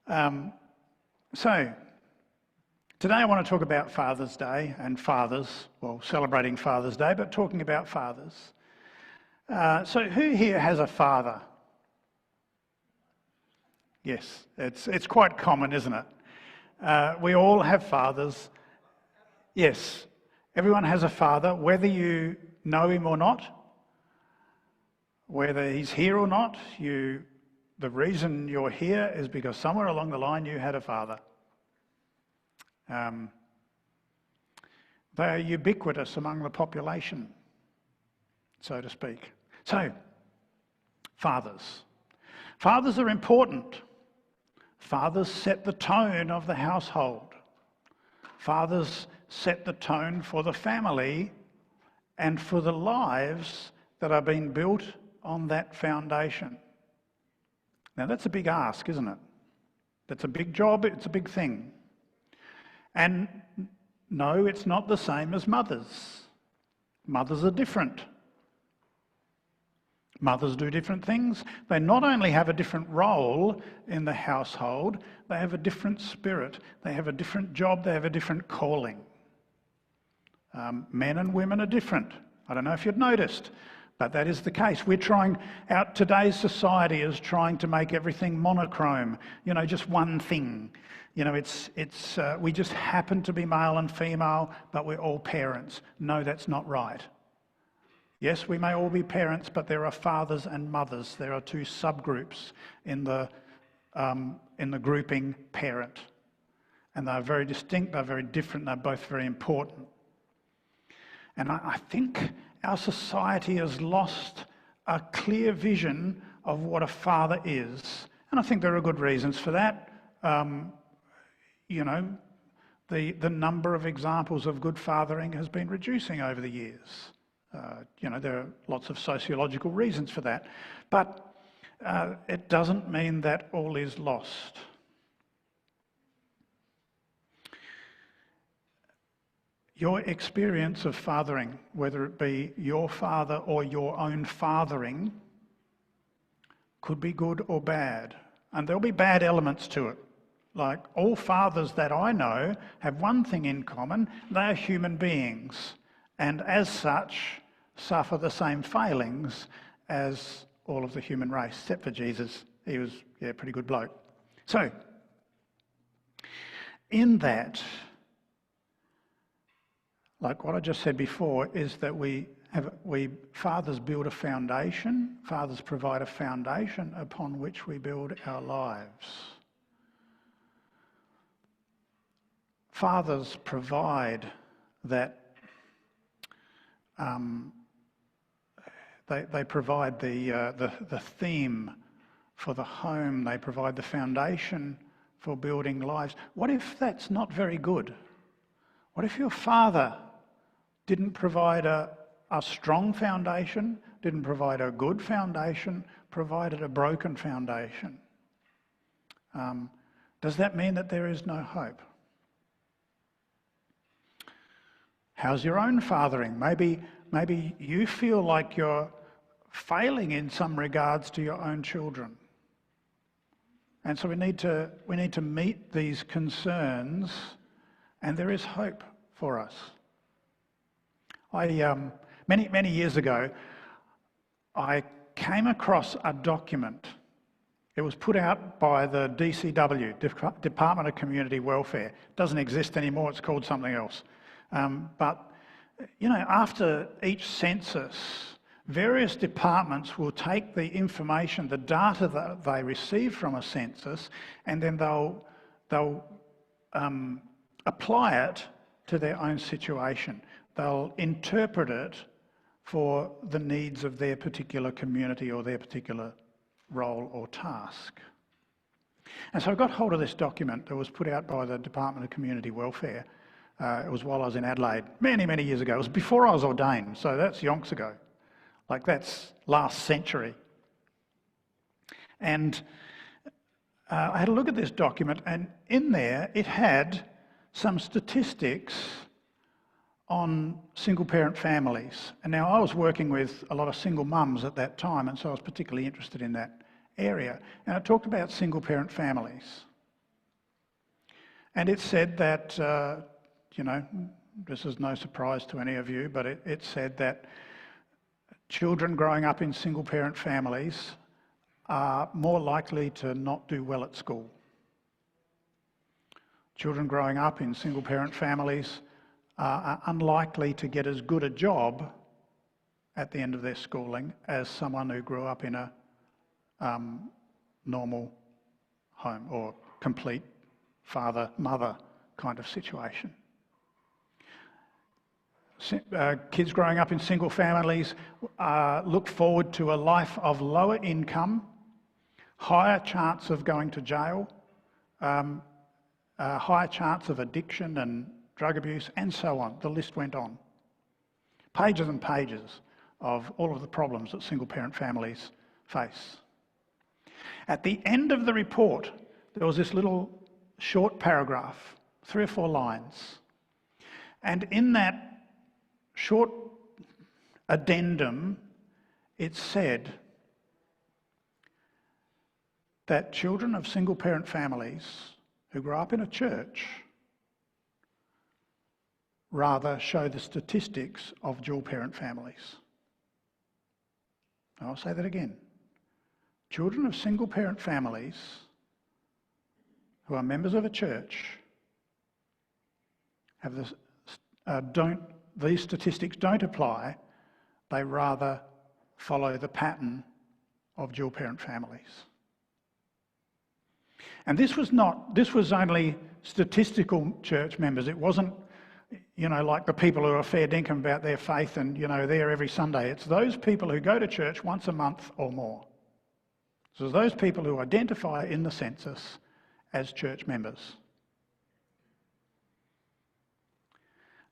So, today I want to talk about Father's Day and fathers, well, celebrating Father's Day, but talking about fathers. So who here has a father? Yes, it's quite common, isn't it? We all have fathers. Yes, everyone has a father, whether you know him or not, whether he's here or not. The reason you're here is because somewhere along the line you had a father. They are ubiquitous among the population, so to speak. So, fathers. Fathers are important. Fathers set the tone of the household. Fathers set the tone for the family and for the lives that are being built on that foundation. Now that's a big ask, isn't it? That's a big job, it's a big thing. And no, it's not the same as mothers. Mothers are different. Mothers do different things. They not only have a different role in the household, they have a different spirit, they have a different job, they have a different calling. Men and women are different. I don't know if you've noticed, but that is the case. Today's society is trying to make everything monochrome, just one thing. We just happen to be male and female, but we're all parents. No, that's not right. Yes, we may all be parents, but there are fathers and mothers. There are two subgroups in the grouping parent. And they're very distinct, they're very different, they're both very important. And I think our society has lost a clear vision of what a father is. And I think there are good reasons for that. The number of examples of good fathering has been reducing over the years. There are lots of sociological reasons for that. But it doesn't mean that all is lost. Your experience of fathering, whether it be your father or your own fathering, could be good or bad. And there'll be bad elements to it. Like all fathers that I know have one thing in common: they are human beings, and as such suffer the same failings as all of the human race, except for Jesus. He was a pretty good bloke. So, in that, like what I just said before, is that fathers build a foundation, fathers provide a foundation upon which we build our lives. Fathers provide that, they provide the theme for the home, they provide the foundation for building lives. What if that's not very good? What if your father didn't provide a strong foundation, didn't provide a good foundation, provided a broken foundation? Does that mean that there is no hope? How's your own fathering? Maybe you feel like you're failing in some regards to your own children. And so we need to meet these concerns, and there is hope for us. Many years ago, I came across a document. It was put out by the DCW, Department of Community Welfare. It doesn't exist anymore, it's called something else. But after each census, various departments will take the information, the data that they receive from a census, and then they'll apply it to their own situation. They'll interpret it for the needs of their particular community or their particular role or task. And so I got hold of this document that was put out by the Department of Community Welfare. It was while I was in Adelaide, many years ago. It was before I was ordained, so that's yonks ago. Like that's last century. And I had a look at this document, and in there it had some statistics on single-parent families. And now I was working with a lot of single mums at that time, and so I was particularly interested in that area. And it talked about single-parent families. And it said that, this is no surprise to any of you, but it said that children growing up in single-parent families are more likely to not do well at school. Children growing up in single-parent families are unlikely to get as good a job at the end of their schooling as someone who grew up in a normal home or complete father-mother kind of situation. Kids growing up in single families look forward to a life of lower income, higher chance of going to jail, higher chance of addiction and drug abuse, and so on. The list went on. Pages and pages of all of the problems that single-parent families face. At the end of the report, there was this little short paragraph, 3 or 4 lines. And in that short addendum, it said that children of single-parent families who grow up in a church rather show the statistics of dual-parent families. I'll say that again. Children of single-parent families who are members of a church have this, these statistics don't apply. They rather follow the pattern of dual-parent families. And this was only statistical church members. It wasn't, like the people who are fair dinkum about their faith and, there every Sunday. It's those people who go to church once a month or more. So it's those people who identify in the census as church members.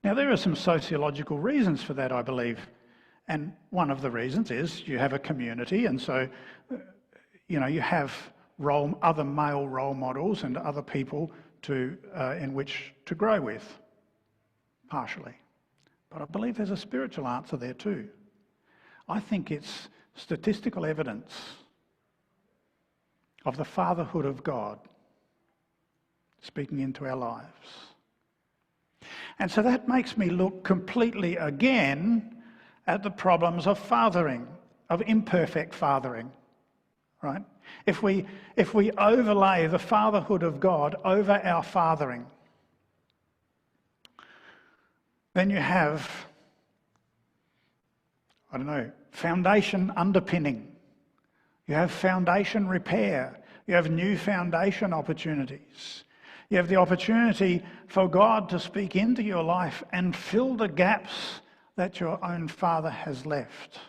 Now, there are some sociological reasons for that, I believe. And one of the reasons is you have a community, and so, you have other male role models and other people in which to grow with, partially. But I believe there's a spiritual answer there too. I think it's statistical evidence of the fatherhood of God speaking into our lives. And so that makes me look completely again at the problems of fathering, of imperfect fathering, right? If we overlay the fatherhood of God over our fathering, then you have, foundation underpinning. You have foundation repair. You have new foundation opportunities. You have the opportunity for God to speak into your life and fill the gaps that your own father has left.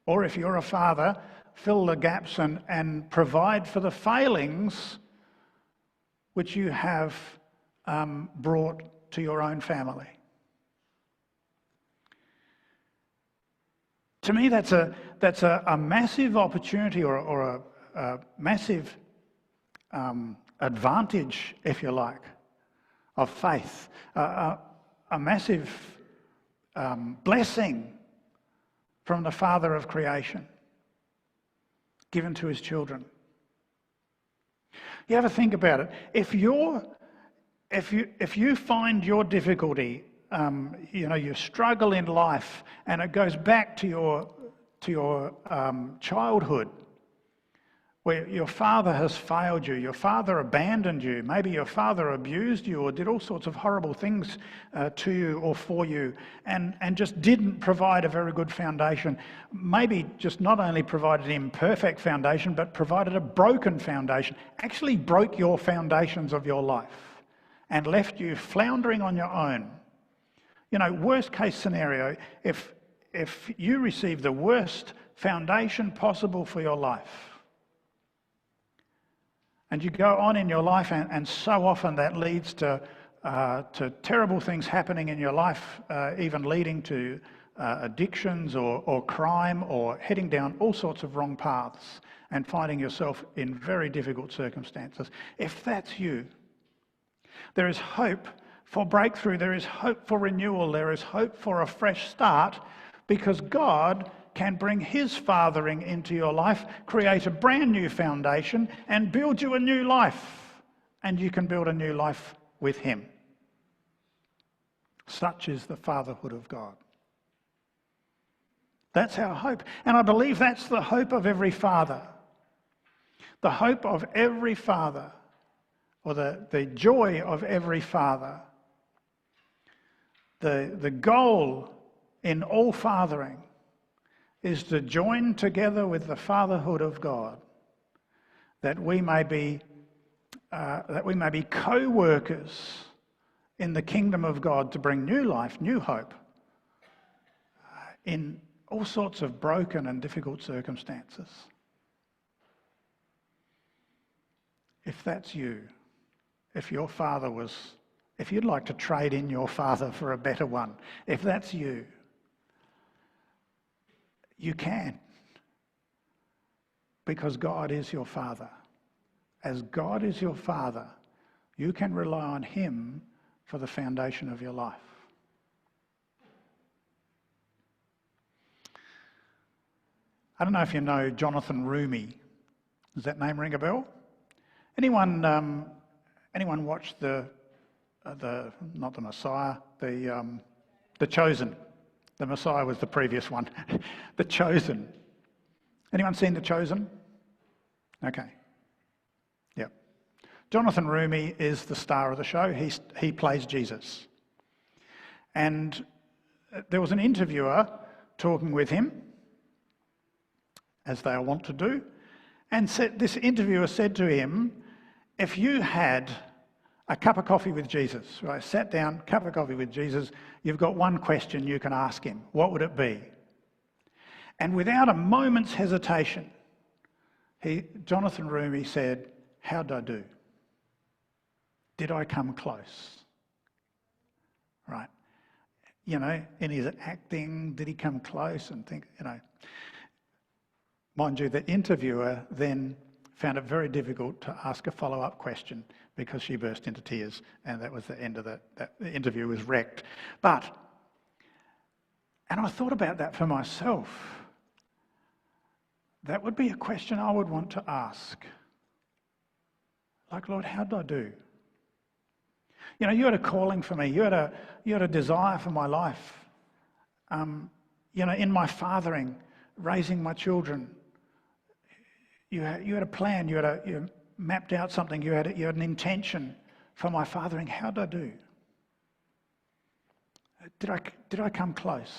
Or if you're a father, fill the gaps and provide for the failings which you have brought to your own family. To me, that's a massive opportunity or a massive advantage, if you like, of faith, a massive blessing from the Father of creation given to his children. You ever think about it? If you find your difficulty, you struggle in life, and it goes back to your childhood, where your father has failed you, your father abandoned you, maybe your father abused you or did all sorts of horrible things to you or for you, and just didn't provide a very good foundation. Maybe just not only provided an imperfect foundation, but provided a broken foundation, actually broke your foundations of your life and left you floundering on your own. Worst case scenario, if you receive the worst foundation possible for your life, and you go on in your life, and so often that leads to terrible things happening in your life, even leading to addictions or crime, or heading down all sorts of wrong paths and finding yourself in very difficult circumstances. If that's you, there is hope for breakthrough, there is hope for renewal, there is hope for a fresh start, because God can bring his fathering into your life, create a brand new foundation, and build you a new life. And you can build a new life with him. Such is the fatherhood of God. That's our hope. And I believe that's the hope of every father. The hope of every father, or the joy of every father. The goal in all fathering is to join together with the fatherhood of God, that we may be co-workers in the kingdom of God to bring new life, new hope in all sorts of broken and difficult circumstances. If that's you, if your father was, if you'd like to trade in your father for a better one, if that's you, you can. Because God is your father. As God is your father, you can rely on him for the foundation of your life. I don't know if you know Jonathan Roumie. Does that name ring a bell? Anyone watch not the Messiah, the Chosen? The Messiah was the previous one. The Chosen. Anyone seen The Chosen? Okay. Yep. Jonathan Roumie is the star of the show. He plays Jesus. And there was an interviewer talking with him, as they want to do, and this interviewer said to him, if you had a cup of coffee with Jesus, right, sat down, cup of coffee with Jesus, you've got one question you can ask him. What would it be? And without a moment's hesitation, Jonathan Roumie said, how did I do? Did I come close? Right. You know, in his acting, did he come close and think, you know. Mind you, the interviewer then found it very difficult to ask a follow-up question because she burst into tears, and that was the end of the interview was wrecked. And I thought about that for myself. That would be a question I would want to ask. Like, Lord, how did I do? You know, you had a calling for me. You had a desire for my life. You know, in my fathering, raising my children. You had a plan. You mapped out something. You had an intention for my fathering. How did I do? Did I come close?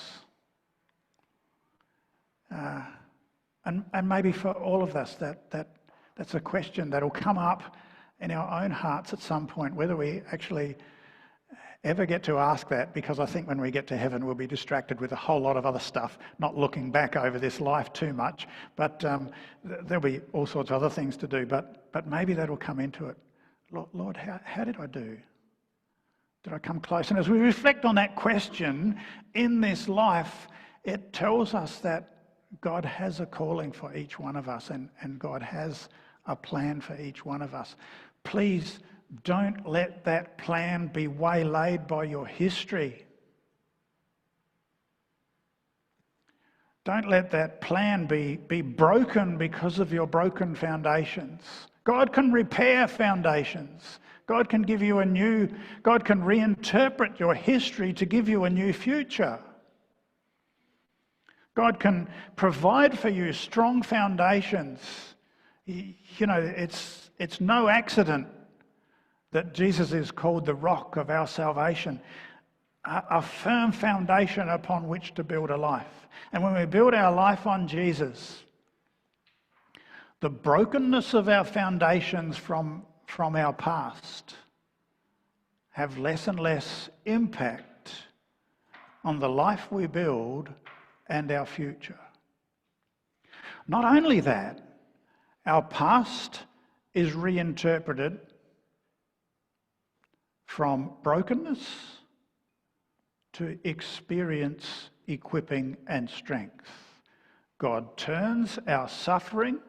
And maybe for all of us, that's a question that'll come up in our own hearts at some point, whether we actually ever get to ask that, because I think when we get to heaven we'll be distracted with a whole lot of other stuff, not looking back over this life too much, but there'll be all sorts of other things to do, but maybe that'll come into it. Lord, how did I do? Did I come close? And as we reflect on that question in this life, it tells us that God has a calling for each one of us, and God has a plan for each one of us. Please don't let that plan be waylaid by your history. Don't let that plan be broken because of your broken foundations. God can repair foundations. God can give you God can reinterpret your history to give you a new future. God can provide for you strong foundations. You know, it's no accident that Jesus is called the rock of our salvation, a firm foundation upon which to build a life. And when we build our life on Jesus, the brokenness of our foundations from our past have less and less impact on the life we build and our future. Not only that, our past is reinterpreted from brokenness to experience, equipping and strength. God turns our suffering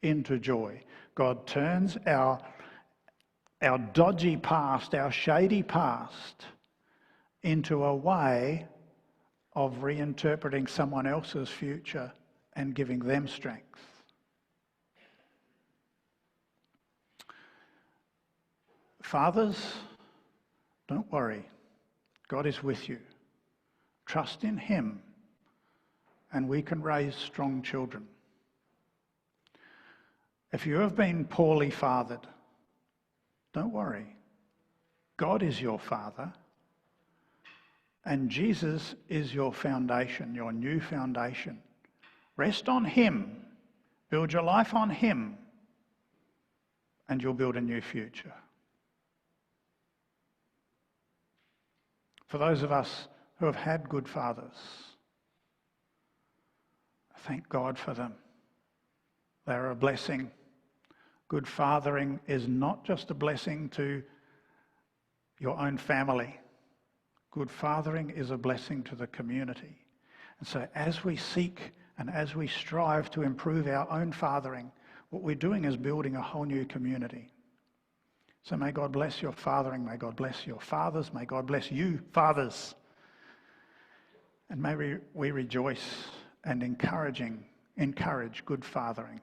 into joy. God turns our dodgy past, our shady past, into a way of reinterpreting someone else's future and giving them strength. Fathers, Don't worry. God is with you. Trust in Him, and we can raise strong children. If you have been poorly fathered, don't worry. God is your Father, and Jesus is your foundation, your new foundation. Rest on Him. Build your life on Him, and you'll build a new future. For those of us who have had good fathers, thank God for them. They're a blessing. Good fathering is not just a blessing to your own family. Good fathering is a blessing to the community. And so as we seek and as we strive to improve our own fathering, what we're doing is building a whole new community. So may God bless your fathering, may God bless your fathers, may God bless you, fathers. And may we rejoice and encourage good fathering.